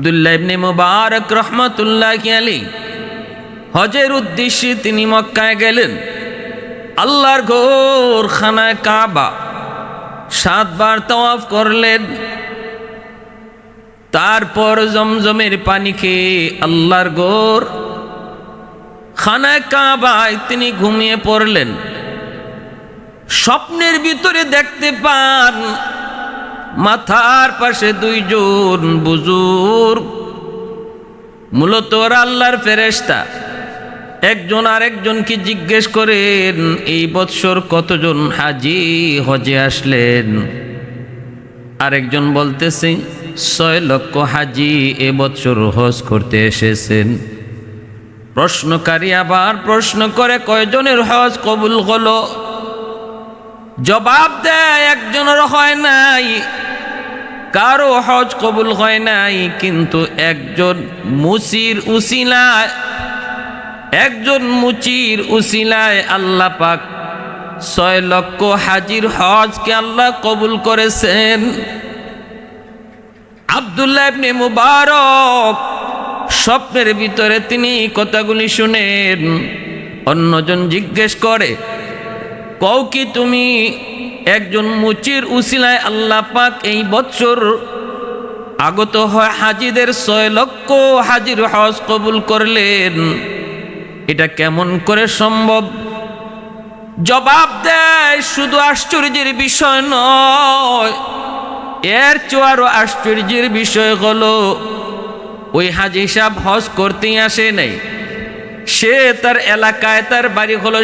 আব্দুল্লাহ ইবনে মুবারক রহমাতুল্লাহি আলাইহি হজের উদ্দেশ্যে তিনি মক্কায় গেলেন। আল্লাহর ঘর খানায় কাবা 7 বার তাওয়াফ করলেন। তারপর জমজমের পানি খেয়ে আল্লাহর ঘর খানায় কাবায় তিনি ঘুমিয়ে পড়লেন। স্বপ্নের ভিতরে দেখতে পান মাথার পাশে 2 জন বুজুর্গ, মূলত ওরা আল্লাহর ফেরেশতা। একজন আরেকজনকে জিজ্ঞেস করেন, এই বৎসর কতজন হাজি হজে আসলেন? আরেকজন বলতেছে 6 লক্ষ হাজি এ বৎসর হজ করতে এসেছেন। প্রশ্নকারী আবার প্রশ্ন করে, কয়জনের হজ কবুল হলো? জবাব দেয়, একজনের হয় নাই, কারো হজ কবুল হয় নাই, কিন্তু একজন মুচির উসিলায় আল্লাহ পাক 6 লক্ষ হাজির হজকে আল্লাহ কবুল করেছেন। আব্দুল্লাহ ইবনে মুবারক স্বপ্নের ভিতরে তিনি কথাগুলি শুনেন। অন্যজন জিজ্ঞেস করে, কও কি তুমি একজন মুচির উসিলায় আল্লাহ পাক এই বৎসর আগত হয় হাজিদের 6 লক্ষ হাজির হজ কবুল করলেন, এটা কেমন করে সম্ভব? জবাব দেয়, শুধু আশ্চর্যের বিষয় নয়, এর চেয়ে আরো আশ্চর্যের বিষয় হলো ওই হাজি সাহেব হজ করতেই আসে নাই। সে তার এলাকায়, তার বাড়ি হলো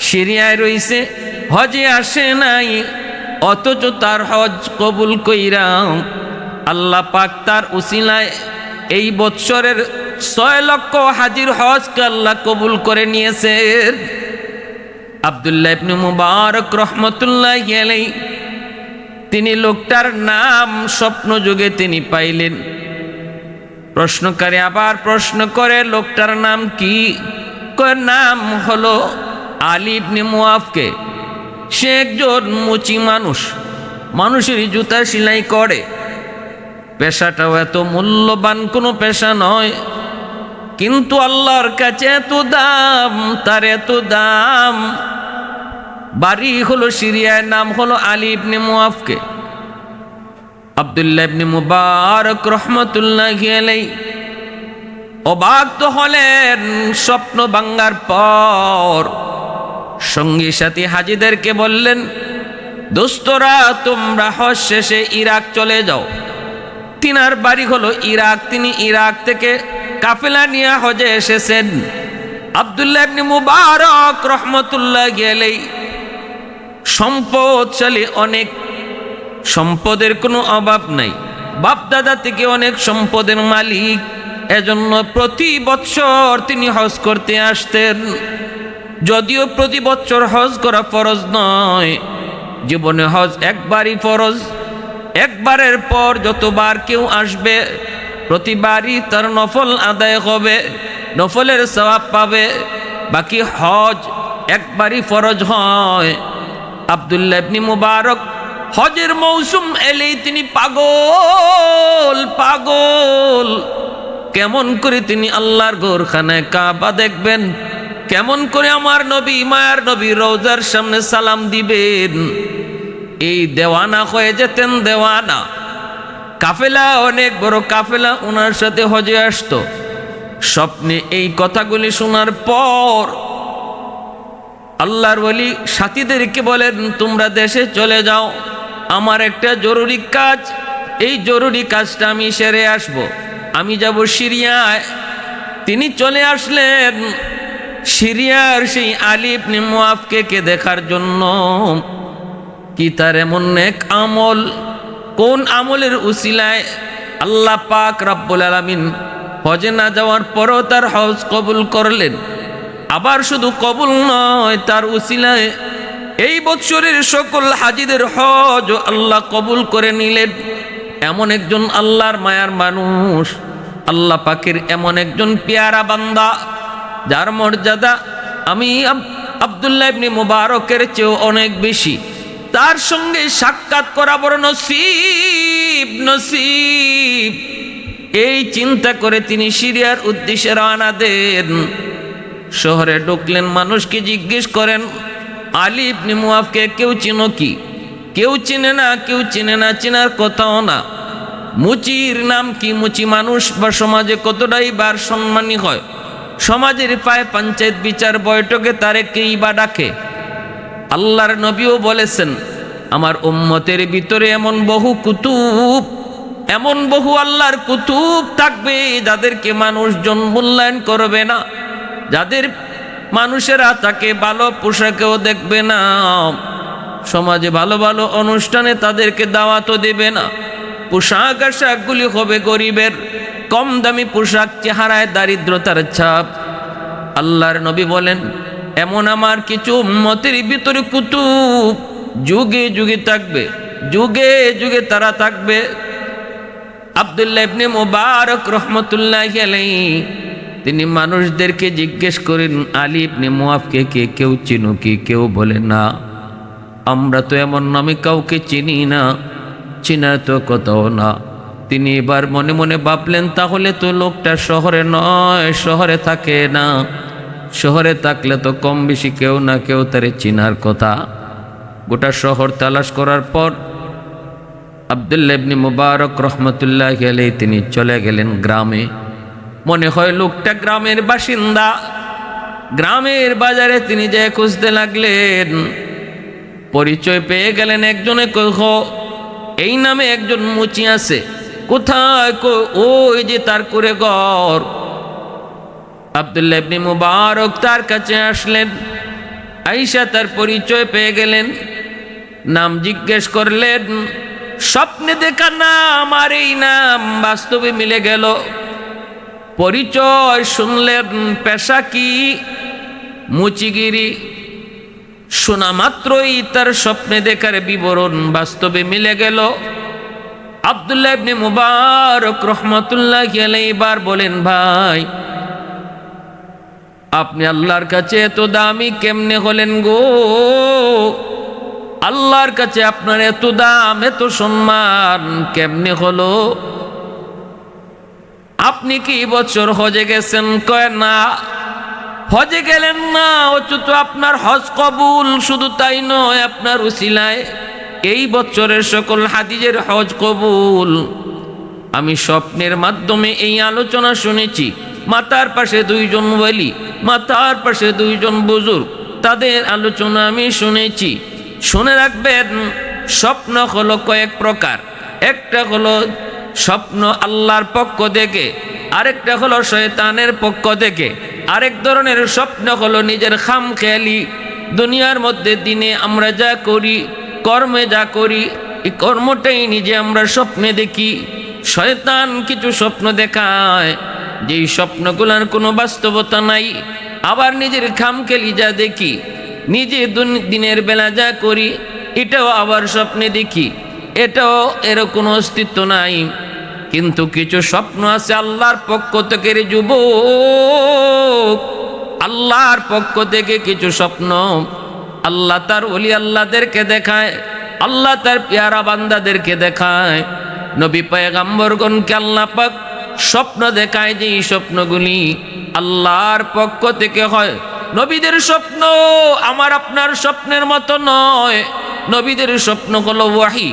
সিরিয়ায় রয়েছে, হজে আসে নাই, অথচ তার হজ কবুল কইরা আল্লাহ পাক তার উসিলায় এই বৎসরের 6 লক্ষ হাজির হজকে আল্লাহ কবুল করে নিয়েছেন। আব্দুল্লাহ ইবনে মুবারক রহমাতুল্লাহি আলাইহি তিনি লোকটার নাম স্বপ্ন যুগে তিনি পাইলেন। প্রশ্নকারী আবার প্রশ্ন করে, লোকটার নাম কি? নাম হলো আলী ইবনে মুআফকে। সে একজন মুচি মানুষের জুতা সেলাই করে। পেশাটাও এত মূল্যবান কোনো পেশা নয়, কিন্তু আল্লাহর কাছে এত দাম, তার এত দাম। বাড়ি হলো সিরিয়ায়, নাম হলো আলী ইবনে মুআফকে। আব্দুল্লাহ ইবনে মুবারক রহমাতুল্লাহি আলাইহি অবাক তো হলেন। স্বপ্ন ভাঙ্গার পর সঙ্গী সাথী হাজিদেরকে বললেন, দোস্তরা তোমরা হজ শেষে ইরাক চলে যাও। তিনার বাড়ি হলো ইরাক, তিনি ইরাক থেকে কাফেলা নিয়ে হজে এসেছেন। আব্দুল্লাহ ইবনে মুবারক রহমাতুল্লাহি আলাইহি সম্পদশালী, অনেক সম্পদের কোনো অভাব নাই, বাপ দাদা থেকে অনেক সম্পদের মালিক। এজন্য প্রতি বৎসর তিনি হজ করতে আসতেন। যদিও প্রতি বৎসর হজ করা ফরজ নয়, জীবনে হজ একবারই ফরজ। একবারের পর যতবার কেউ আসবে প্রতিবারই তার নফল আদায় হবে, নফলের সওয়াব পাবে। বাকি হজ একবারই ফরজ হয়। আব্দুল্লাহ ইবনে মুবারক হজের মৌসুম এলেই তিনি পাগল। কেমন করে তিনি আল্লাহর ঘরখানায় কাবা দেখবেন, কেমন করে আমার নবী, মায়ার নবী রওজার সামনে সালাম দিবেন। এই দেওয়ানা হয়ে যেতেন, দেওয়ানা। কাফেলা, অনেক বড় কাফেলা ওনার সাথে হজে আসতো। স্বপ্নে এই কথাগুলি শোনার পর আল্লাহর ওলি সাথীদেরকে বলেন, তোমরা দেশে চলে যাও, আমার একটা জরুরি কাজ, এই জরুরি কাজটা আমি সেরে আসব, আমি যাব সিরিয়ায়। তিনি চলে আসলেন সিরিয়ার সেই আলী ইবনে মুআফকে দেখার জন্য। কি তার এমন নেক আমল, কোন আমলের উসিলায় আল্লাহ পাক রব্বুল আলামিন হজে না যাওয়ার পরও তার হজ কবুল করলেন। আবার শুধু কবুল নয়, তার উসিলায় এই বৎসরের সকল হাজিদের হজ আল্লাহ কবুল করে নিলেন। এমন একজন আল্লাহর মায়ার মানুষ, আল্লাহ পাকের এমন একজন পেয়ারা বান্দা, যার মর্যাদা আমি আব্দুল্লাহ ইবনে মুবারকের চেয়েও অনেক বেশি। তার সঙ্গে সাক্ষাৎ করা বড় নসিব। এই চিন্তা করে তিনি সিরিয়ার উদ্দেশ্যে রওনা দেন। শহরে ঢুকলেন, মানুষকে জিজ্ঞেস করেন আলী ইবনে মুয়াফকে কেউ চিনো কি? কেউ চিনে না, কেউ চিনে না, চেনার কথাও না। মুচির নাম কি? মুচি মানুষ বা সমাজে কতটাই বার সম্মানী হয়, সমাজের পায় পঞ্চায়েত বিচার বৈঠকে তারে কেই বা ডাকে। আল্লাহর নবীও বলেছেন আমার উম্মতের ভিতরে এমন বহু কুতুব, এমন বহু আল্লাহর কুতুব থাকবে যাদেরকে মানুষজন মূল্যায়ন করবে না, যাদের মানুষেরা তাকে ভালো পোশাকেও দেখবে না, সমাজে ভালো ভালো অনুষ্ঠানে তাদেরকে দাওয়াতও দেবে না। পোশাক আশাকগুলি হবে গরিবের, কম দামি পোশাক, চেহারায় দারিদ্রতার ছাপ। আল্লাহর নবী বলেন এমন আমার কিছু উম্মতের ভিতরে কুতুব যুগে যুগে থাকবে, যুগে যুগে তারা থাকবে। আব্দুল্লাহ ইবনে মুবারক রাহমাতুল্লাহি আলাইহি তিনি মানুষদেরকে জিজ্ঞেস করেন আলী ইবনে মুয়াফকে কে কেউ চিনো কি? কেউ বলে না, আমরা তো এমন নামে কাউকে চিনি না, চিনার তো কোথাও না। তিনি এবার মনে মনে ভাবলেন তাহলে তো লোকটা শহরে নয়, শহরে থাকে না, শহরে থাকলে তো কম বেশি কেউ না কেউ তারে চিনার কথা। গোটা শহর তালাশ করার পর আব্দুল্লাহ ইবনে মুবারক রাহমাতুল্লাহি আলাইহি তিনি চলে গেলেন গ্রামে। মনে হয় লোকটা গ্রামের বাসিন্দা। গ্রামের বাজারে তিনি যে খুঁজতে লাগলেন, পরিচয় পেয়ে গেলেন। একজনে কহ এই নামে একজন মুচি আছে, কোথায়? ওই যে তার করে ঘর। আব্দুল্লাহ ইবনে মুবারক তার কাছে আসলেন, আয়েশা তার পরিচয় পেয়ে গেলেন, নাম জিজ্ঞেস করলেন। স্বপ্নে দেখা নাম আর এই নাম বাস্তবে মিলে গেল। পরিচয় শুনলেন, পেশা কি? মুচিগিরি। শোনা মাত্রই তার স্বপ্নে দেখার বিবরণ বাস্তবে মিলে গেল। আব্দুল্লাহ ইবনে মুবারক রাহমাতুল্লাহি আলাইহি এবার বলেন ভাই আপনি আল্লাহর কাছে এত দামি কেমনে হলেন গো? আল্লাহর কাছে আপনার এত দাম, এত সম্মান কেমনে হলো? আপনি কি বছর হজে গেছেন? কয় না। হজে গেলেন না, অথচ আপনার হজ কবুল। শুধু তাই নয়, আপনার উসিলায় এই বছরের সকল হাদিজের হজ কবুল। আমি স্বপ্নের মাধ্যমে এই আলোচনা শুনেছি। মাতার পাশে দুইজন ওয়ালি, মাতার পাশে দুইজন বুজুর্গ, তাদের আলোচনা আমি শুনেছি। শুনে রাখবেন, স্বপ্ন হলো কয়েক প্রকার। একটা হলো স্বপ্ন আল্লাহর পক্ষ থেকে, আরেকটা হলো শয়তানের পক্ষ থেকে, আরেক ধরনের স্বপ্ন হলো নিজের খামখেয়ালি। দুনিয়ার মধ্যে দিনে আমরা যা করি, কর্মে যা করি, এই কর্মটাই নিজে আমরা স্বপ্নে দেখি। শয়তান কিছু স্বপ্ন দেখায় যেই স্বপ্নগুলোর কোনো বাস্তবতা নাই। আবার নিজের খামখেয়ালি যা দেখি, নিজে দিনের বেলা যা করি, এটাও আবার স্বপ্নে দেখি, এটাও এর কোনো অস্তিত্ব নাই। কিন্তু কিছু স্বপ্ন আছে আল্লাহর পক্ষ থেকে। রে যুবক, আল্লাহর পক্ষ থেকে কিছু স্বপ্ন আল্লাহ তার ওলি আল্লাহদেরকে দেখায়, আল্লাহ তার পেয়ারা বান্দাদেরকে দেখায়। নবী পয়গম্বরগণকে আল্লাহ পাক স্বপ্ন দেখায়, যে এই স্বপ্নগুলি আল্লাহর পক্ষ থেকে হয়। নবীদের স্বপ্ন আমার আপনার স্বপ্নের মতো নয়। নবীদের স্বপ্ন হলো ওয়াহি,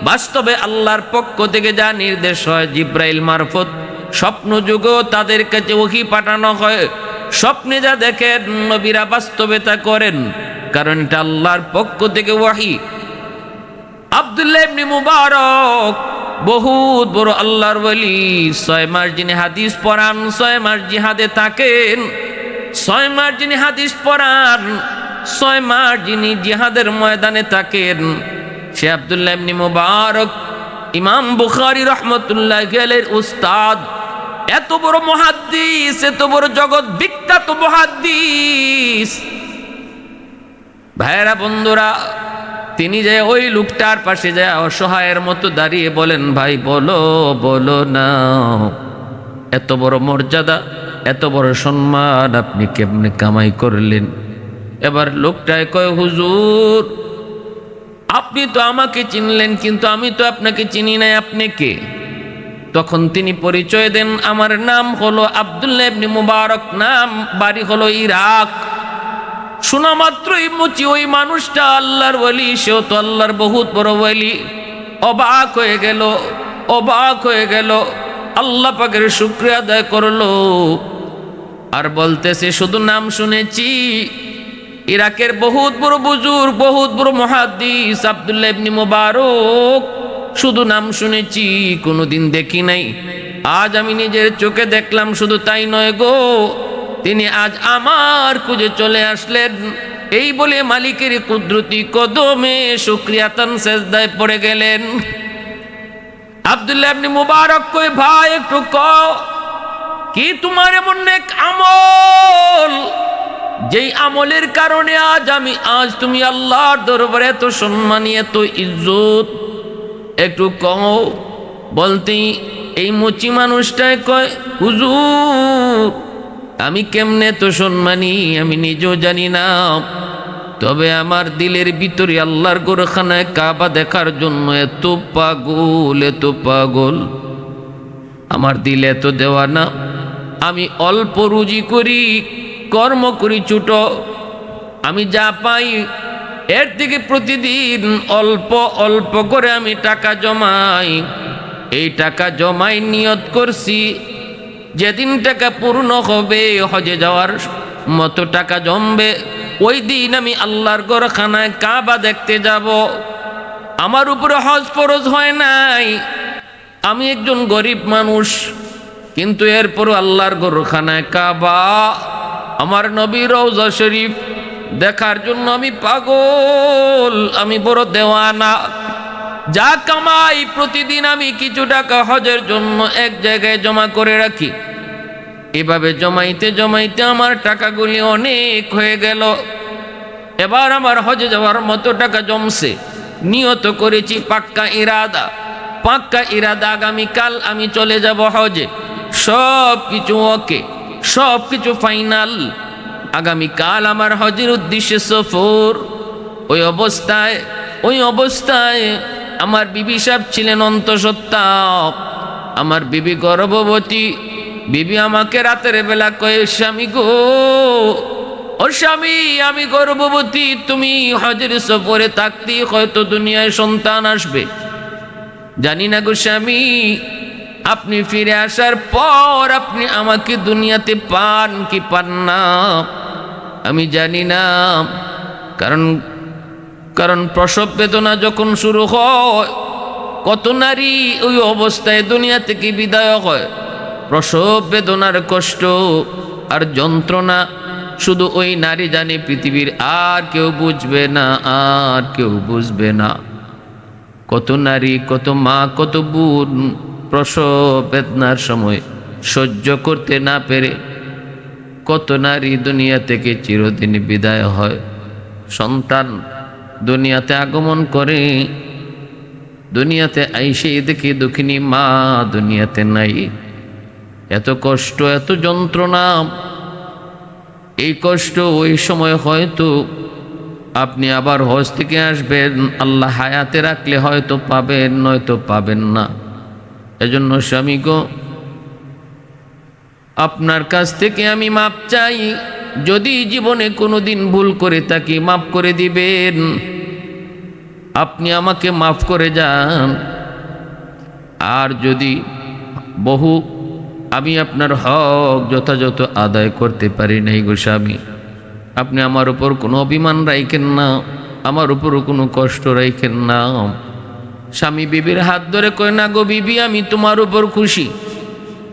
বাস্তবে আল্লাহর পক্ষ থেকে যা নির্দেশ হয় জিব্রাইল মারফত। স্বপ্ন যুগেও তাদের কাছে ওহী পাঠানো হয়। স্বপ্নে যা দেখেন নবীরা বাস্তবে তা করেন, কারণ এটা আল্লাহর পক্ষ থেকে ওয়াহি। আব্দুল্লাহ ইবনে মুবারক বহুত বড় আল্লাহর ওয়ালি। 6 মাস যিনি হাদিস পড়ান, 6 মাস জিহাদে থাকেন, 6 মাস যিনি হাদিস পড়ান, 6 মাস যিনি জিহাদের ময়দানে থাকেন, সে আব্দুল্লাহ ইবনে মুবারক ইমাম বুখারী রাহমাতুল্লাহি আলাইহির উস্তাদ। এত বড় মুহাদ্দিস, এত বড় জগৎ বিখ্যাত মুহাদ্দিস। ভাইরা বন্ধুরা, তিনি যে ওই লোকটার পাশে যায় অসহায়ের মতো দাঁড়িয়ে বলেন, ভাই বলো বলো না, এত বড় মর্যাদা, এত বড় সম্মান আপনি কেমনে কামাই করলেন? এবার লোকটায় কয়, হুজুর আপনি তো আমাকে চিনলেন, কিন্তু আমি তো আপনাকে চিনি নাই, আপনি কে? তখন তিনি পরিচয় দেন, আমার নাম হলো আব্দুল্লাহ ইবনে মুবারক, নাম বাড়ি হলো ইরাক। শোনা মাত্রই মুচি ওই মানুষটা আল্লাহর ওলি, সেও তো আল্লাহর বহুত বড় ওলি। অবাক হয়ে গেল, অবাক হয়ে গেল, আল্লাহ পাকের শুকরিয়া আদায় করলো। আর বলতেছে শুধু নাম শুনেছি, ইরাকের বহুত বড় বুজুর্গ, বহুত বড় মুহাদ্দিস আব্দুল্লাহ ইবনে মুবারক, শুধু নাম শুনেছি, কোনোদিন দেখি নাই। আজ আমি নিজের চোখে দেখলাম। শুধু তাই নয় গো, তিনি আজ আমার খুঁজে চলে আসলেন। এই বলে মালিকের কুদরতি কদমে শুকরিয়াতান সেজদায় পড়ে গেলেন। আব্দুল্লাহ ইবনে মুবারক কই, ভাই একটু কও, কি তোমার এমন নেক আমল, যেই আমলের কারণে আজ তুমি আল্লাহর দরবারে এত সম্মানী, এত ইজ্জত, একটু কও। বলতেই এই মুচি মানুষটাই কয়, হুজুর আমি কেমনে তো সম্মানী আমি নিজেও জানি না, তবে আমার দিলের ভিতরে আল্লাহর গোরখানায় কাবা দেখার জন্য এত পাগল, এত পাগল, আমার দিলে এত দেওয়ানা। আমি অল্প রুজি করি, কর্ম করি ছোট, আমি যা পাই এর থেকে প্রতিদিন অল্প অল্প করে আমি টাকা জমাই। এই টাকা জমাই নিয়ত করছি, যেদিন টাকা পূর্ণ হবে, হজে যাওয়ার মতো টাকা জমবে, ওই দিন আমি আল্লাহর ঘরখানায় কাবা দেখতে যাব। আমার উপরে হজ ফরজ হয় নাই, আমি একজন গরিব মানুষ, কিন্তু এরপরও আল্লাহর ঘরখানায় কাবা, আমার নবীর রওজা শরীফ দেখার জন্য আমি পাগল, আমি বড় দেওয়ানা। যা কামাই প্রতিদিন আমি কিছু টাকা হজের জন্য এক জায়গায় জমা করে রাখি। এভাবে জমাইতে জমাইতে আমার টাকাগুলি অনেক হয়ে গেল। এবার আমার হজে যাওয়ার মতো টাকা জমছে। নিয়ত করেছি পাক্কা ইরাদা, আগামীকাল আমি চলে যাব হজে। সব কিছু ওকে, সব কিছু ফাইনাল। আগামীকাল আমার হজের উদ্দেশ্যে সফর। ওই অবস্থায় আমার বিবি সাহেব ছিলেন অন্তঃসত্ত্বা, আমার বিবি গর্ভবতী। বিবি আমাকে রাতের বেলা কয়ে, স্বামী গো, ও স্বামী আমি গর্ভবতী, তুমি হজের সফরে থাকতেই হয়তো দুনিয়ায় সন্তান আসবে। জানি না গো স্বামী, আপনি ফিরে আসার পর আপনি আমাকে দুনিয়াতে পান কি পান না আমি জানি না। কারণ প্রসব বেদনা যখন শুরু হয়, কত নারী ওই অবস্থায় দুনিয়া থেকে বিদায় হয়। প্রসব বেদনার কষ্ট আর যন্ত্রণা শুধু ওই নারী জানে, পৃথিবীর আর কেউ বুঝবে না, আর কেউ বুঝবে না। কত নারী, কত মা, কত বোন প্রসব বেদনার সময় সহ্য করতে না পেরে কত নারী দুনিয়া থেকে চিরদিন বিদায় হয়। সন্তান দুনিয়াতে আগমন করে, দুনিয়াতে আইসে দেখি দুঃখিনী মা দুনিয়াতে নাই। এত কষ্ট, এত যন্ত্রণা। এই কষ্ট ওই সময় হয়তো আপনি আবার হজ থেকে আসবেন, আল্লাহ হায়াতে রাখলে হয়তো পাবেন, নয়তো পাবেন না। এজন্য স্বামী গো, আপনার কাছ থেকে আমি মাপ চাই। যদি জীবনে কোনোদিন ভুল করে থাকি মাফ করে দিবেন, আপনি আমাকে মাফ করে যান। আর যদি আমি আপনার হক যথাযথ আদায় করতে পারি নাই গো স্বামী, আপনি আমার উপর কোনো অভিমান রাখেন না, আমার উপরও কোনো কষ্ট রাখেন না। স্বামী বিবির হাত ধরে কয়, না গো বিবি, আমি তোমার উপর খুশি,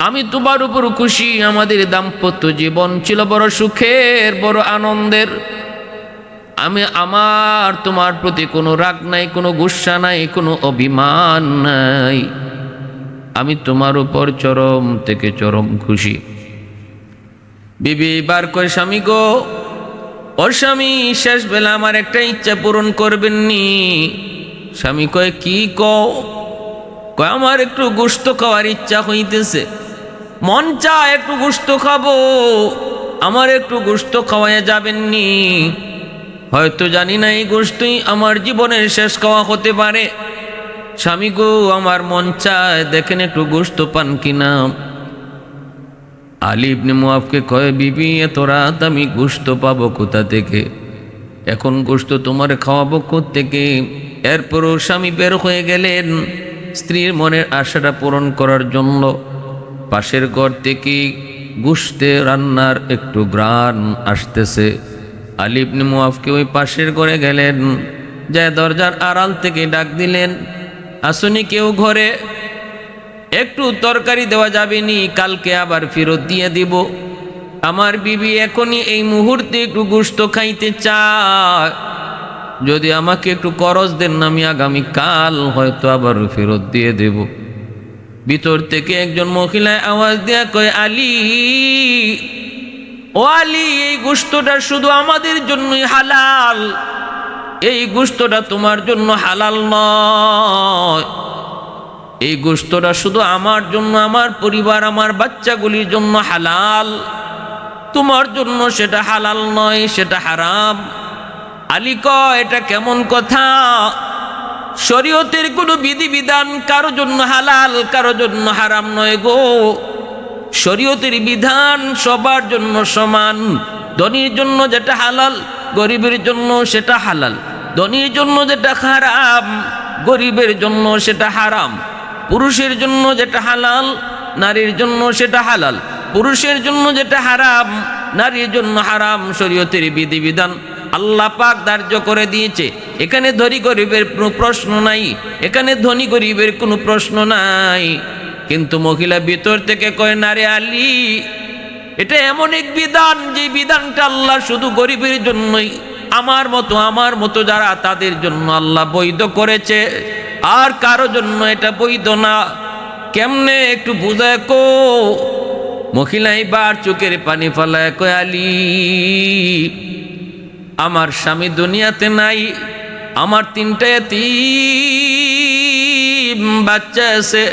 আমি তোমার উপর খুশি। আমাদের দাম্পত্য জীবন ছিল বড় সুখের, বড় আনন্দের। আমার তোমার প্রতি কোনো রাগ নাই, কোনো গুসা নাই, কোনো অভিমান নাই। আমি তোমার উপর চরম থেকে চরম খুশি। বিবি এবার কয়, স্বামী গো, ও স্বামী, শেষ বেলা আমার একটা ইচ্ছা পূরণ করবেন নি? স্বামী কয়, কি কয়, আমার একটু গোশত খাওয়ার ইচ্ছা হইতেছে, মন চায় একটু গোশত খাবো, আমার একটু গোশত খাওয়াইয়া যাবেননি? হয়তো জানি না এই গোশতই আমার জীবনের শেষ খাওয়া হতে পারে। স্বামী গো, আমার মন চায়, দেখেন একটু গোশত পান কিনা। আলী ইবনে মুআফকে কয়, বিবি এত রাত আমি গোশত পাবো কোথা থেকে? এখন গোশত তোমার খাওয়াবো কোত্থেকে? এরপরও স্বামী বের হয়ে গেলেন স্ত্রীর মনের আশাটা পূরণ করার জন্য। পাশের ঘর থেকে গোশতে রান্নার একটু ঘ্রাণ আসতেছে। আলী ইবনে মুআফকে ওই পাশের ঘরে গেলেন, যায় দরজার আড়াল থেকে ডাক দিলেন, আসুনি কেউ ঘরে? একটু তরকারি দেওয়া যাবে নি, কালকে আবার ফেরত দিয়ে দিব। আমার বিবি এখনই এই মুহূর্তে একটু গোশত খাইতে চায়, যদি আমাকে একটু করজ দেন না, আমি আগামী কাল হয়তো আবার ফেরত দিয়ে দেব। ভিতর থেকে একজন মহিলায় আওয়াজ দেয়া কয়, আলী, ও আলী, এই গোশতটা শুধু আমাদের জন্যই হালাল, এই গোশতটা তোমার জন্য হালাল নয়। এই গোশতটা শুধু আমার জন্য, আমার পরিবার, আমার বাচ্চাগুলির জন্য হালাল, তোমার জন্য সেটা হালাল নয়, সেটা হারাম। আলী কয়, এটা কেমন কথা? শরীয়তের কোনো বিধিবিধান কারো জন্য হালাল, কারো জন্য হারাম নয় গো। শরীয়তের বিধান সবার জন্য সমান। ধনীর জন্য যেটা হালাল, গরিবের জন্য সেটা হালাল। ধনীর জন্য যেটা হারাম, গরিবের জন্য সেটা হারাম। পুরুষের জন্য যেটা হালাল, নারীর জন্য সেটা হালাল। পুরুষের জন্য যেটা হারাম, নারীর জন্য হারাম। শরীয়তের বিধিবিধান আল্লাহ পাক ধার্য করে দিয়েছে। এখানে ধনী গরিবের কোনো প্রশ্ন নাই, এখানে ধনী গরিবের কোনো প্রশ্ন নাই। কিন্তু মহিলা ভিতর থেকে কয়, না রে আলী, এটা এমন এক বিধান, যে বিধানটা আল্লাহ শুধু গরিবের জন্যই, আমার মতো যারা, তাদের জন্য আল্লাহ বৈধ করেছে, আর কারো জন্য এটা বৈধ না। কেমনে একটু বুঝায় কো? মহিলা এবার চোখের পানি ফেলায় কয়, আলী, আমার স্বামী দুনিয়াতে নাই, আমার 3টা এতিম বাচ্চা আছে।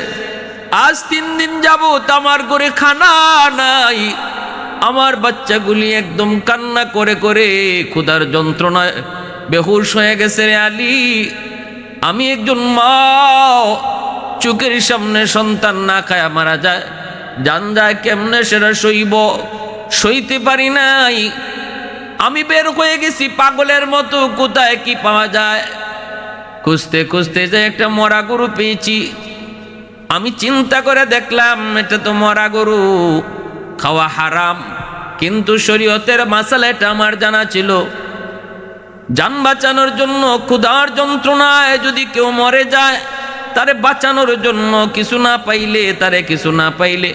আজ 3 দিন যাবত আমার ঘরে খানা নাই। আমার বাচ্চাগুলি একদম কান্না করে করে ক্ষুধার যন্ত্রণায় বেহুশ হয়ে গেছে রে আলী। আমি একজন মা, চোখের সামনে সন্তান না খায়া মারা যায়, জান যায় কেমনে সেটা সইতে পারি নাই। আমি বের হয়ে গেছি পাগলের মতো, কোথায় কি পাওয়া যায়। খুঁজতে খুঁজতে যে একটা মরা গরু পেয়েছি। আমি চিন্তা করে দেখলাম, এটা তো মরা গরু, খাওয়া হারাম। কিন্তু শরীয়তের মাসালা এটা আমার জানা ছিল। জান বাঁচানোর জন্য, ক্ষুধার যন্ত্রণায় যদি কেউ মরে যায়, তারে বাঁচানোর জন্য কিছু না পাইলে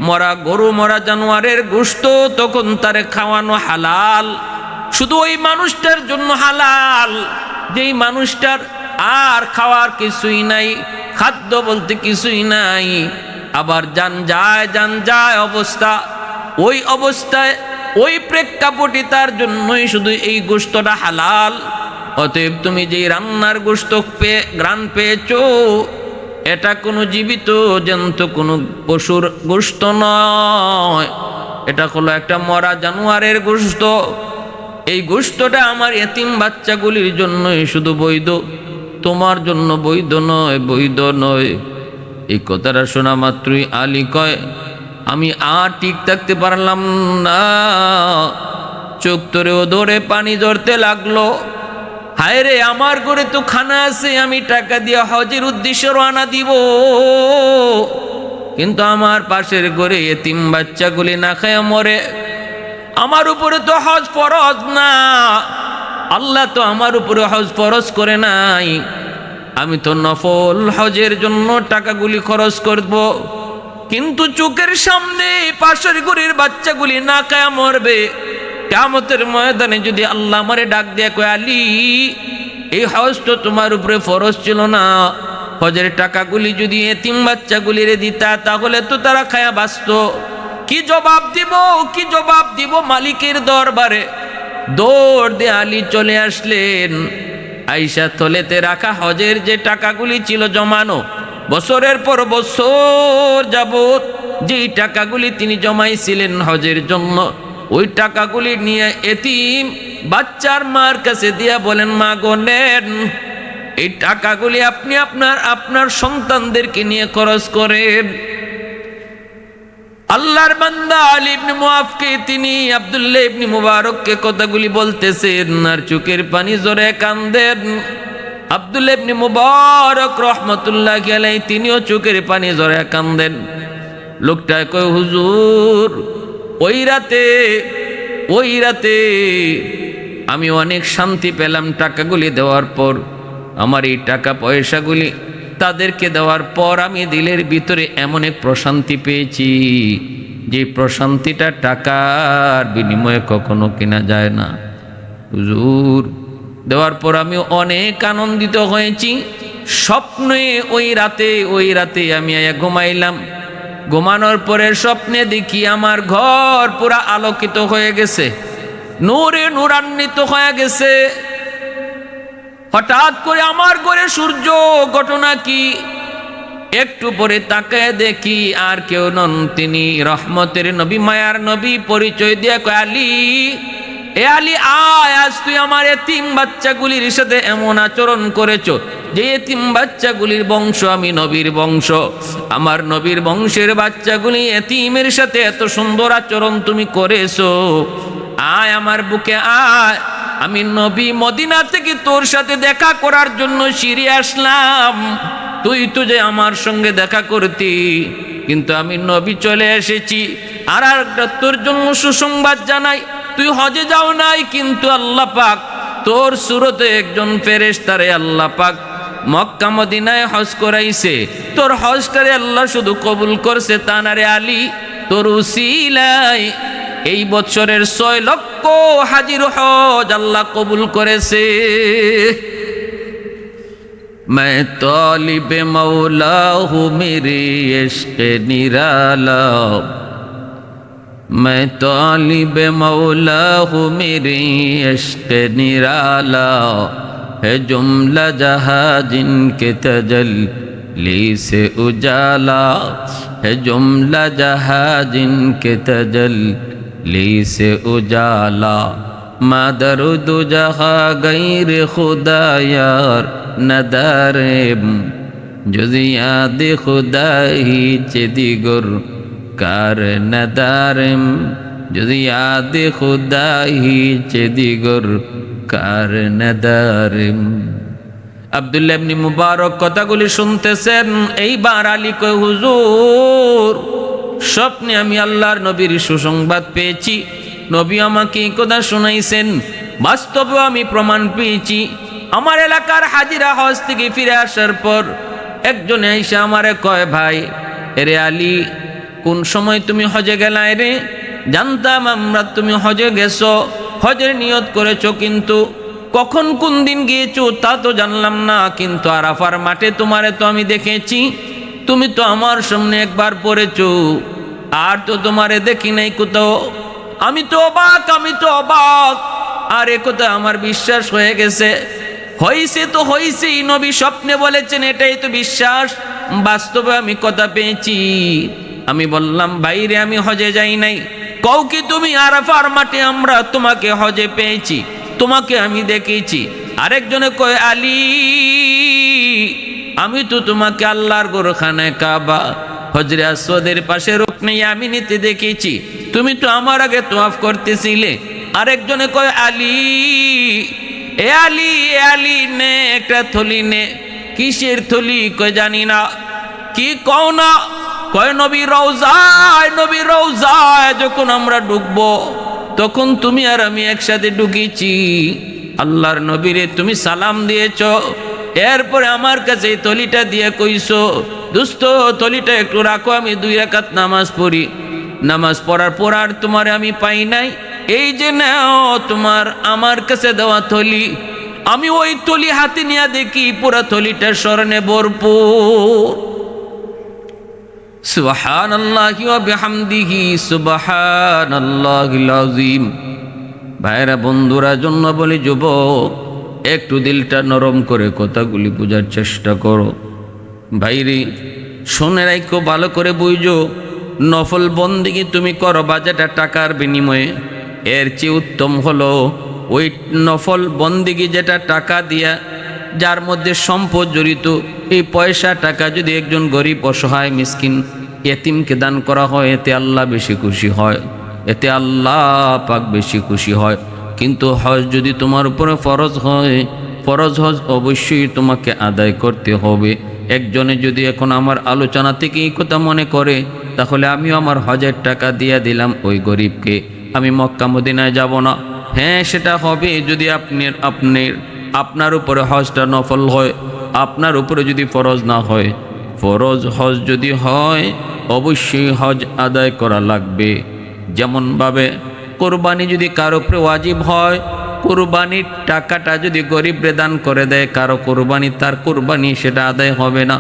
মরা গরু, মরা জানোয়ারের গোশত তখন তারে খাওয়ানো হালাল। শুধু ওই মানুষটার জন্য হালাল, যেই মানুষটার আর খাওয়ার কিছুই নাই, খাদ্য বলতে কিছুই নাই। আবার জান যায় অবস্থা, ওই অবস্থায় ওই প্রেক্ষাপটে তার জন্যই শুধু এই গোশতটা হালাল। অতএব তুমি যেই রান্নার গোশত ঘ্রাণ পেয়েছো, এটা কোনো জীবিত জন্তু, কোনো পশুর গোশত নয়, এটা হলো একটা মরা জানোয়ারের গোশত। এই গোশতটা আমার এতিম বাচ্চাগুলির জন্যই শুধু বৈধ, তোমার জন্য বৈধ নয়। এই কথাটা শোনা মাত্রই আলী কয়, আমি আর ঠিক থাকতে পারলাম না, চোখ তোরেও ধরে পানি ঝরতে লাগলো। হায় রে, আমার ঘরে তো খানা আছে, আমি টাকা দিয়ে হজের উদ্দেশ্যে রওনা দিব, কিন্তু আমার পাশের ঘরে এতিম বাচ্চাগুলি না খায় মরে। আমার উপরে তো হজ ফরজ না, আল্লাহ তো আমার উপরে হজ ফরজ করে নাই। আমি তো নফল হজের জন্য টাকাগুলি খরচ করব, কিন্তু চোখের সামনে পাশের ঘরের বাচ্চাগুলি না খায় মরবে। কিয়ামতের ময়দানে যদি আল্লাহ আমারে ডাক দিয়ে কয়, আলী, এই হজ তো তোমার উপরে ফরজ ছিল না, হজের টাকাগুলি যদি এতিম বাচ্চাগুলির দিতা, তাহলে তো তারা খায়া বাঁচত। কি জবাব দিব মালিকের দরবারে? দৌড় দিয়ে আলী চলে আসলেন। আয়েশা থলেতে রাখা হজের যে টাকাগুলি ছিল জমানো, বছরের পর বছর যাবত যেই টাকাগুলি তিনি জমাইছিলেন হজের জন্য, ওই টাকাগুলি নিয়ে এতিম বাচ্চার মার কাছে দিয়া বলেন, মা গো নেন, এই টাকাগুলি আপনি আপনার সন্তানদেরকে নিয়ে খরচ করেন। আল্লাহর বান্দা আলী ইবনে মুআফকে তিনি আব্দুল্লাহ ইবনে মুবারককে কথাগুলি বলতেছেন আর চোখের পানি জোরে কান্দেন। আব্দুল্লাহ ইবনে মুবারক রহমাতুল্লাহি আলাইহি তিনিও চোখের পানি জোরে কান্দেন। লোকটা কয়, হুজুর ওই রাতে আমি অনেক শান্তি পেলাম টাকাগুলি দেওয়ার পর। আমার এই টাকা পয়সাগুলি তাদেরকে দেওয়ার পর আমি দিলের ভিতরে এমন এক প্রশান্তি পেয়েছি যে প্রশান্তিটা টাকার বিনিময়ে কখনো কেনা যায় না। হুজুর দেওয়ার পর আমি অনেক আনন্দিত হয়েছি। স্বপ্নে ওই রাতে আমি ঘুমাইলাম। ঘুমানোর পরে স্বপ্নে দেখি আমার ঘর পুরা আলোকিত হয়ে গেছে, নূরে নূরান্বিত হয়ে গেছে। হঠাৎ করে আমার ঘরে সূর্য, ঘটনা কি? একটু পরে তাকায় দেখি আর কেউ নন, তিনি রহমতের নবী, মায়ার নবী। পরিচয় দিয়ে কয়, আলী, এ আলী আয়, আজ তুই আমার এতিম বাচ্চাগুলির সাথে এমন আচরণ করেছো যে এতিম বাচ্চাগুলির বংশ আমি নবীর বংশ। আমার নবীর বংশের বাচ্চাগুলি এতিমের সাথে এত সুন্দর আচরণ তুমি করেছো। আয় আমার বুকে আয়, আমি নবী মদিনা থেকে তোর সাথে দেখা করার জন্য সিঁড়ি আসলাম। তুই তো যে আমার সঙ্গে দেখা করতি, কিন্তু আমি নবী চলে এসেছি। আর একটা তোর জন্য সুসংবাদ জানাই, তুই হজে যাও নাই, কিন্তু আল্লাহ পাক তোর সুরতে একজন ফেরেশতারে আল্লাহ পাক মক্কা মদিনায় হজ করাইছে। তোর হজটারে আল্লাহ শুধু কবুল করছে তা না রে আলী, তোর উসিলায় এই বছরের 6 লক্ষ হাজির হজ আল্লাহ কবুল করেছে। मैं तालिब मौला हूँ मेरे इश्क़ निराला, मैं तालिब मौला हूँ मेरे इश्क़ निराला, है जुमला जहाँ जिनके तजल्ली से उजाला, है जुमला जहाँ जिनके तजल्ली से उजाला, मदरुद जहाँ गैर खुदा यार नदारेम, जुज़ याद खुदा ही चेदिगुर कार नदारेम, जुज़ याद खुदा ही चेदिगुर कार नदारेम। আব্দুল্লাহ ইবনে মুবারক কথাগুলি শুনতেছেন। এইবার আলী কয়, হুজুর স্বপ্নে আমি আল্লাহর নবীর সুসংবাদ পেয়েছি। নবী আমাকে এই কথা শোনাইছেন, বাস্তবে আমি প্রমাণ পেয়েছি। আমার এলাকার হাজিরা হজ থেকে ফিরে আসার পর একজন এসে আমারে কয়, ভাই এরে আলী, কোন সময় তুমি হজে গেলাই রে? জানতাম আমরা তুমি হজে গেছো, হজের নিয়ত করেছো, কিন্তু কখন কোন দিন গিয়েছো তা তো জানলাম না। কিন্তু আরাফার মাঠে তোমারে তো আমি দেখেছি, তুমি তো আমার সামনে একবার পড়েছো, আর তো তোমারে দেখি নাই কোথাও। আমি তো অবাক। আর এ কথা আমার বিশ্বাস হয়ে গেছে। হয়েছে তো হয়েছেই, নবী স্বপ্নে বলেছেন, এটাই তো বিশ্বাস। বাস্তবে আমি কথা পেয়েছি। আমি বললাম, ভাইরে আমি হজে যাই নাই। কও কি তুমি? আরাফার মাঠে আমরা তোমাকে হজে পেয়েছি, তোমাকে আমি দেখেছি। আরেকজনে কয়, আলী আমি তো তোমাকে আল্লাহর গোরখানায় কাবা হজরে আসওয়াদের পাশে রুকনে ইয়ামিনিতে দেখেছি, তুমি তো আমার আগে তওয়াফ করতেছিলে। আরেকজনে কয়, আলী এ আলী নে একটা থলি নে। কিসের থলি? কয় জানি না। কি কও না? কয় নবী রওজায় যখন আমরা ঢুকবো তখন তুমি আর আমি একসাথে ঢুকেছি। আল্লাহর নবীরে তুমি সালাম দিয়েছ, এরপরে আমার কাছে এই থলিটা দিয়ে কইছো, দোস্ত থলিটা একটু রাখো, আমি 2 রাকাত নামাজ পড়ি। নামাজ পড়ার পর আর তোমারে আমি পাই নাই। এই যে নাও তোমার আমার কাছে দেওয়া থলি। আমি ওই থলি হাতে নিয়ে দেখি পুরা থলিটা স্মরণে ভরপুর। সুবহানাল্লাহি ওয়া বিহামদিহি সুবহানাল্লাহিল আযীম। ভাইরা বন্ধুরা জন্য বলি, যুবক একটু দিলটা নরম করে কথাগুলি বোঝার চেষ্টা করো। ভাইরে শুনে রাখো, ভালো করে বুঝো, নফল বন্দেগী তুমি করবা যেটা টাকার বিনিময়ে, এর চেয়ে উত্তম হলো ওই নফল বন্দেগী যেটা টাকা দিয়া যার মধ্যে সম্পদ জড়িত, এই পয়সা টাকা যদি একজন গরিব অসহায় মিসকিন এতিমকে দান করা হয়, এতে আল্লাহ বেশি খুশি হয়, এতে আল্লাহ পাক বেশি খুশি হয়। কিন্তু হজ যদি তোমার উপরে ফরজ হয়, ফরজ হজ অবশ্যই তোমাকে আদায় করতে হবে। একজনে যদি এখন আমার আলোচনা থেকে এই কথা মনে করে, তাহলে আমিও আমার হজের টাকা দিয়ে দিলাম ওই গরিবকে, আমি মক্কা মদিনায় যাব না। হ্যাঁ, সেটা হবে যদি আপনার উপরে হজটা নফল হয়, আপনার উপরে যদি ফরজ না হয়। ফরজ হজ যদি হয়, অবশ্যই হজ আদায় করা লাগবে। যেমনভাবে কোরবানি যদি কারো উপরে ওয়াজিব হয়, কোরবানির টাকাটা যদি গরিবরে দান করে দেয় কারো কোরবানি, তার কোরবানি সেটা আদায় হবে না।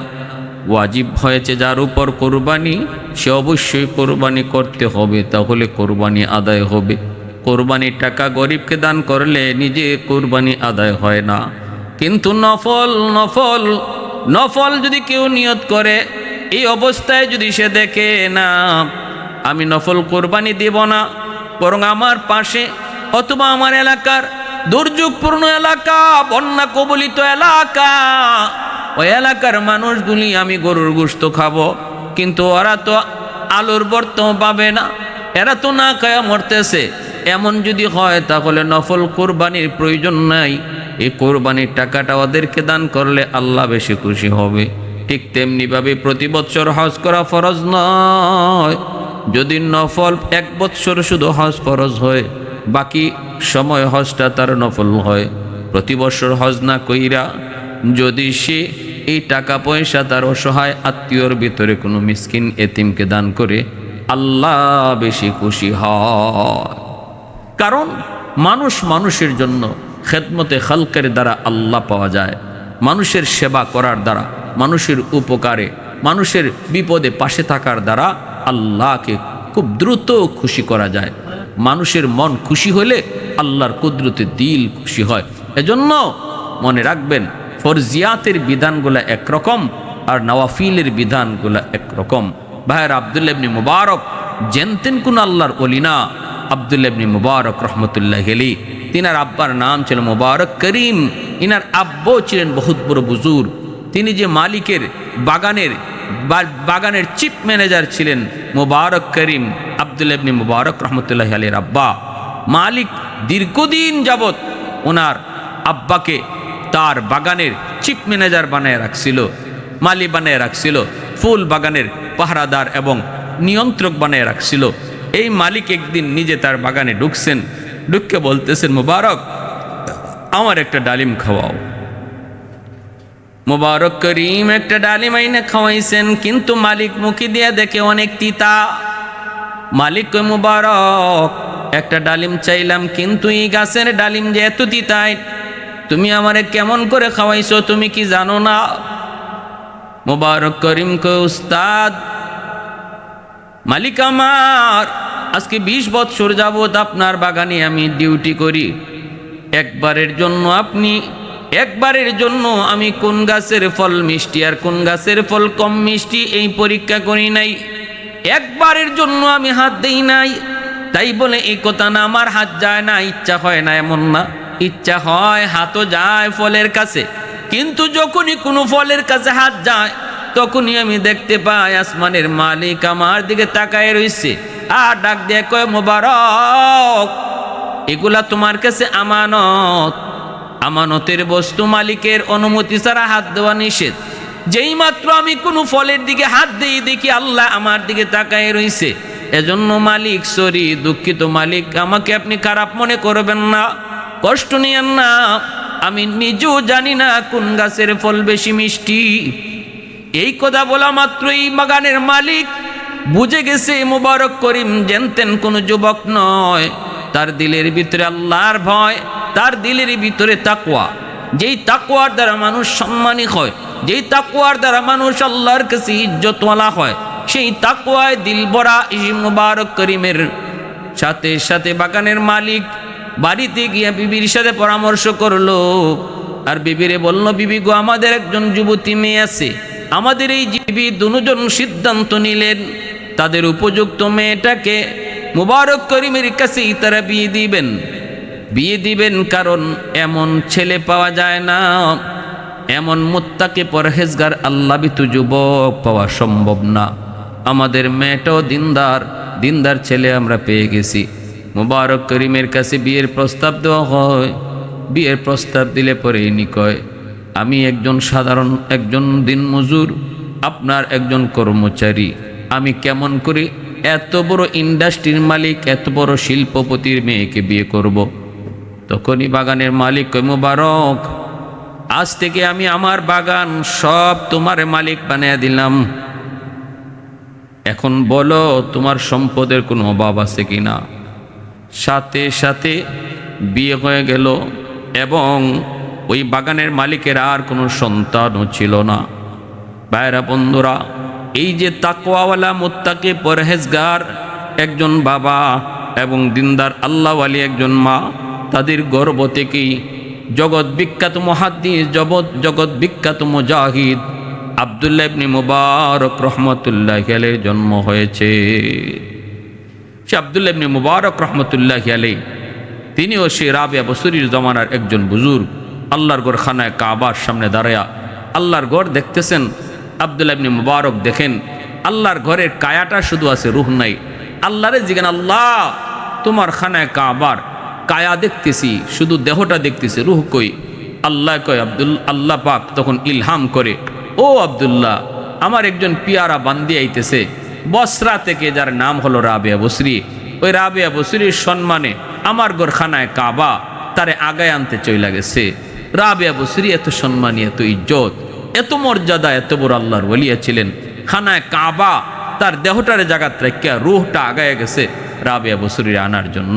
ওয়াজিব হয়েছে যার উপর কোরবানি, সে অবশ্যই কোরবানি করতে হবে, তাহলে কোরবানি আদায় হবে। কোরবানির টাকা গরিবকে দান করলে নিজে কোরবানি আদায় হয় না। কিন্তু নফল নফল নফল যদি কেউ নিয়ত করে, এই অবস্থায় যদি সে দেখে না আমি নফল কোরবানি দেব না, বরং আমার পাশে অথবা আমার এলাকার দুর্যোগপূর্ণ এলাকা, বন্যা কবলিত এলাকা, ওই এলাকার মানুষগুলি আমি গরুর গোশত খাবো, কিন্তু ওরা তো আলুর বর্ত পাবে না, এরা তো না খায়া মরতেছে, এমন যদি হয় তাহলে নফল কোরবানির প্রয়োজন নাই। এই কোরবানির টাকাটা ওদেরকে দান করলে আল্লাহ বেশি খুশি হবে। ঠিক তেমনিভাবে প্রতি বৎসর হজ করা ফরজ নয়। যদি নফল এক বৎসর শুধু হজ ফরজ হয়, বাকি সময় হজটা তার নফল হয়, প্রতি বৎসর হজ না কইরা যদি সে এই টাকা পয়সা তার অসহায় আত্মীয়র ভিতরে কোনো মিসকিন এতিমকে দান করে, আল্লাহ বেশি খুশি হয়। কারণ মানুষ মানুষের জন্য খেদমতে খালকের দ্বারা আল্লাহ পাওয়া যায়। মানুষের সেবা করার দ্বারা, মানুষের উপকারে, মানুষের বিপদে পাশে থাকার দ্বারা আল্লাহকে খুব দ্রুত খুশি করা যায়। মানুষের মন খুশি হলে আল্লাহর কুদরতে দিল খুশি হয়। এজন্য মনে রাখবেন, ফরজিয়াতের বিধানগুলো একরকম আর নওয়াফিলের বিধানগুলো একরকম। ভাইয়ের আব্দুল্লাহ ইবনে মুবারক জানতেন কোন আল্লাহর ওলি না। আব্দুল্লাহ ইবনে মুবারক রহমতুল্লাহ আলাইহি, তিনার আব্বার নাম ছিল মুবারক করিম। ইনার আব্বু ছিলেন বহুত বড় বুজুর্গ। তিনি যে মালিকের বাগানের চিফ ম্যানেজার ছিলেন মুবারক করিম, আব্দুল্লাহ ইবনে মুবারক রহমতুল্লাহ আলাইহির আব্বা। মালিক দীর্ঘদিন যাবৎ ওনার আব্বাকে তার বাগানের চিফ ম্যানেজার বানায় রাখছিল, মালি বানায় রাখছিল, ফুল বাগানের পাহারাদার এবং নিয়ন্ত্রক বানায় রাখছিল। এই মালিক একদিন নিজে তার বাগানে ঢুকছেন, ঢুকে বলতেছেন, মুবারক আমার একটা ডালিম খাওয়াও। মুবারক করিম একটা ডালিম আইনে খাওয়াইছেন, কিন্তু মালিক মুখে দিয়ে দেখে অনেক তিতা। মালিক কই, মুবারক একটা ডালিম চাইলাম, কিন্তু এই গাছের ডালিম যে এত তিতাই, তুমি আমারে কেমন করে খাওয়াইছো, তুমি কি জানো না? মুবারক করিম কই, উস্তাদ মালিক আমার আজকে 20 বছর যাবৎ আপনার বাগানে আমি ডিউটি করি। একবারের জন্য আমি কোন গাছের ফল মিষ্টি আর কোন গাছের ফল কম মিষ্টি এই পরীক্ষা করি নাই। একবারের জন্য আমি হাত দেই নাই। তাই বলে এই কথা না আমার হাত যায় না, ইচ্ছা হয় না এমন না, ইচ্ছা হয়, হাতও যায় ফলের কাছে। কিন্তু যখনই কোনো ফলের কাছে হাত যায়, তখনই আমি দেখতে পাই আসমানের মালিক আমার দিকে তাকায় রইছে আর ডাক দিয়ে কয়, মুবারক এগুলা তোমার কাছে আমানত, আমানতের বস্তু, মালিকের অনুমতি ছাড়া হাত দেওয়া নিষেধ। যেই মাত্র আমি কোনো ফলের দিকে হাত দিই, দেখি আল্লাহ আমার দিকে তাকায় রইছে। এজন্য মালিক সরি, দুঃখিত মালিক, আমাকে আপনি খারাপ মনে করবেন না, কষ্ট নিয়েন না, আমি নিজেও জানি না কোন গাছের ফল বেশি মিষ্টি। এই কথা বলা মাত্রই বাগানের মালিক বুঝে গেছে মুবারক করিম জানতেন কোনো যুবক নয়, তার দিলের ভিতরে আল্লাহর ভয়, তার দিলের ভিতরে তাকওয়া। যেই তাকওয়ার দ্বারা মানুষ সম্মানী হয়, যেই তাকওয়ার দ্বারা মানুষ আল্লাহর কাছে ইজ্জতওয়ালা হয়, সেই তাকওয়ায় দিল ভরা এই মুবারক করিমের সাথে সাথে বাগানের মালিক বাড়িতে গিয়ে বিবির সাথে পরামর্শ করলো। আর বিবিরে বলল, বিবি গো, আমাদের একজন যুবতী মেয়ে আছে। আমাদের এই বিবি দুজন সিদ্ধান্ত নিলেন তাদের উপযুক্ত মেয়েটাকে মুবারক করিমের কাছেই তারা বিয়ে দিবেন। কারণ এমন ছেলে পাওয়া যায় না এমন মুত্তাকি পরহেজগার আল্লাহবিত যুবক পাওয়া সম্ভব না। আমাদের মেয়েটাও দিনদার, দিনদার ছেলে আমরা পেয়ে গেছি। মুবারক করিমের কাছে বিয়ের প্রস্তাব দেওয়া হয়। বিয়ের প্রস্তাব দিলে পরে ইনি কয়, আমি একজন সাধারণ একজন দিনমজুর, আপনার একজন কর্মচারী, আমি কেমন করে এত বড় ইন্ডাস্ট্রির মালিক, এত বড় শিল্পপতির মেয়েকে বিয়ে করব। তখনই বাগানের মালিক কয়, মুবারক, আজ থেকে আমি আমার বাগান সব তোমার মালিক বানিয়ে দিলাম। এখন বলো তোমার সম্পদের কোনো অভাব আছে কিনা। সাথে সাথে বিয়ে হয়ে গেল এবং ওই বাগানের মালিকের আর কোনো সন্তানও ছিল না। ভাইরা বন্ধুরা, এই যে তাকওয়াওয়ালা মুত্তাকি পরহেজগার একজন বাবা এবং দিনদার আল্লাহওয়ালি একজন মা, তাদের গর্ভ থেকেই জগৎ বিখ্যাত মুহাদ্দিস, জগৎ বিখ্যাত মুজাহিদ আব্দুল্লাহ ইবনে মুবারক রহমতুল্লাহি আলাইহির জন্ম হয়েছে। সে আব্দুল্লাহ ইবনে মুবারক রহমতুল্লাহি আলাইহি তিনিও সে রাবিয়া বসরির জমানার একজন বুজুর্গ। আল্লাহর ঘর খানায় কাবার সামনে দাঁড়ায়া আল্লাহর ঘর দেখতেছেন। আব্দুল্লাহ ইবনে মুবারক দেখেন আল্লাহর ঘরের কায়াটা শুধু আছে, রুহ নাই। আল্লাহরে জিজ্ঞাসা, আল্লাহ তোমার খানায় কাবার কায়া দেখতেছি, শুধু দেহটা দেখতেছি, রুহ কই? আল্লাহ কয়, আল্লাহ পাক তখন ইলহাম করে, ও আব্দুল্লাহ, আমার একজন পিয়ারা বান্দি আইতেছে বসরা থেকে, যার নাম হলো রাবিয়া বসরি। ওই রাবিয়া বসরির সম্মানে আমার ঘরখানায় কাবা তারে আগায় আনতে চইলা গেছে। রাবিয়া বসরি এত সম্মানী, এত ইজ্জত, এত মর্যাদা, এত বড় আল্লাহর ওলিয়া ছিলেন। খানায় কাবা তার দেহটারে জাগাত রাখিয়া রুহটা আগায় গেছে রাবিয়া বসরির আনার জন্য।